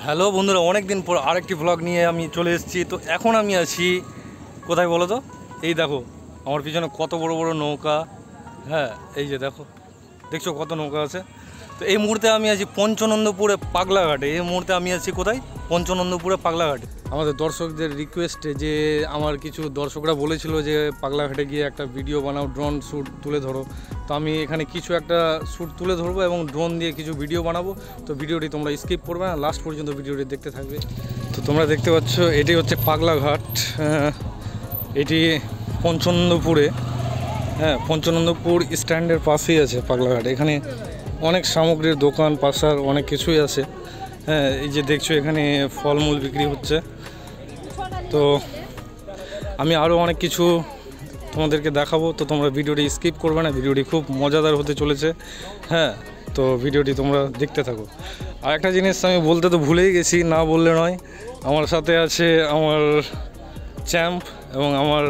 Hello বন্ধুরা, অনেক দিন পর আরেকটি ব্লগ নিয়ে আমি চলে এসেছি। তো এখন আমি আছি কোথায় বলো তো? এই দেখো আমার পিছনে কত বড় বড় নৌকা। হ্যাঁ, এই যে দেখছো কত নৌকা আছে। তো এই মুহূর্তে আমি আছি পঞ্চনন্দপুরে পাগলাঘাটে। এই মুহূর্তে আমি আছি কোথায়? পঞ্চনন্দপুরে পাগলাঘাটে। আমাদের দর্শকদের রিকোয়েস্টে, যে আমার কিছু দর্শকরা বলেছিল যে পাগলাঘাটে গিয়ে একটা ভিডিও বানাও, ড্রোন শ্যুট তুলে ধরো। তো আমি এখানে কিছু একটা শ্যুট তুলে ধরবো এবং ড্রোন দিয়ে কিছু ভিডিও বানাবো। তো ভিডিওটি তোমরা স্কিপ করবে না, লাস্ট পর্যন্ত ভিডিওটি দেখতে থাকবে। তো তোমরা দেখতে পাচ্ছ এটি হচ্ছে পাগলাঘাট। এটি পঞ্চনন্দপুরে, হ্যাঁ পঞ্চনন্দপুর স্ট্যান্ডের পাশেই আছে পাগলাঘাট। এখানে অনেক সামগ্রীর দোকান পাশার অনেক কিছুই আছে। হ্যাঁ, এই যে দেখছো এখানে ফলমূল বিক্রি হচ্ছে। তো আমি আরও অনেক কিছু তোমাদেরকে দেখাবো। তো তোমরা ভিডিওটি স্কিপ করবে না, ভিডিওটি খুব মজাদার হতে চলেছে। হ্যাঁ, তো ভিডিওটি তোমরা দেখতে থাকো। আর একটা জিনিস আমি বলতে তো ভুলেই গেছি, না বললে নয়। আমার সাথে আছে আমার চ্যাম্প এবং আমার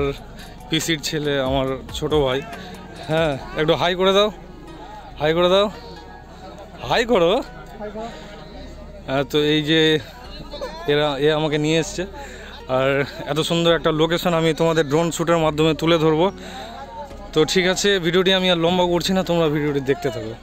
পিসির ছেলে, আমার ছোট ভাই। হ্যাঁ, একটু হাই করে দাও, হাই করে দাও, হাই করো। তো এই যে এ আমাকে নিয়ে এসছে, আর এত সুন্দর একটা লোকেশন আমি তোমাদের ড্রোন শ্যুটের মাধ্যমে তুলে ধরবো। তো ঠিক আছে, ভিডিওটি আমি আর লম্বা করছি না, তোমরা ভিডিওটি দেখতে থাকো।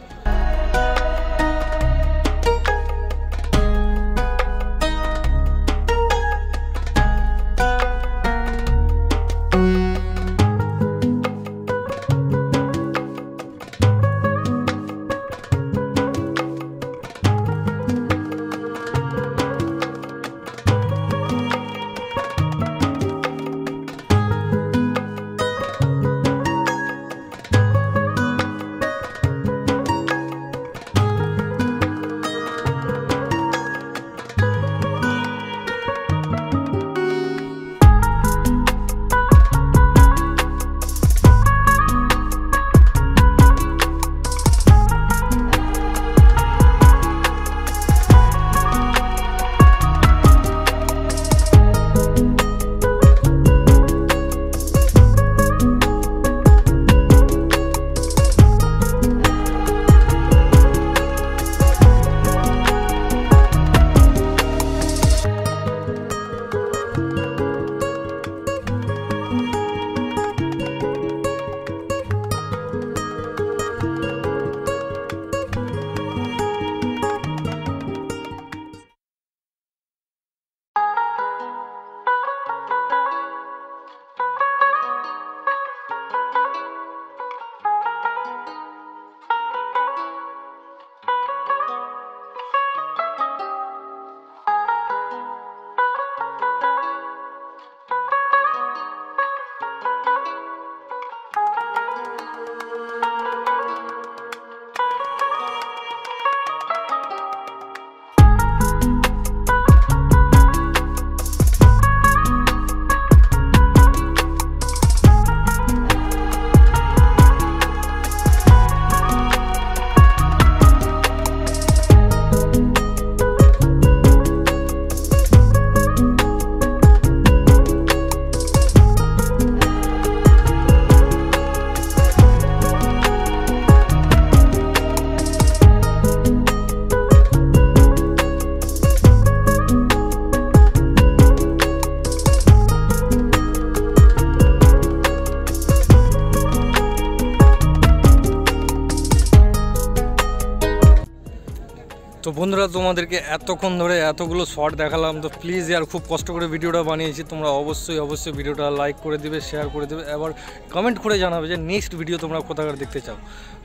তো বন্ধুরা, তোমাদেরকে এতক্ষণ ধরে এতগুলো শর্ট দেখালাম। তো প্লিজ ইয়ার, খুব কষ্ট করে ভিডিওটা বানিয়েছি। তোমরা অবশ্যই ভিডিওটা লাইক করে দিবে, শেয়ার করে দেবে, এবার কমেন্ট করে জানাবে যে নেক্সট ভিডিও তোমরা কোথাকার দেখতে চাও।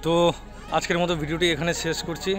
তো আজকের মতো ভিডিওটি এখানে শেষ করছি।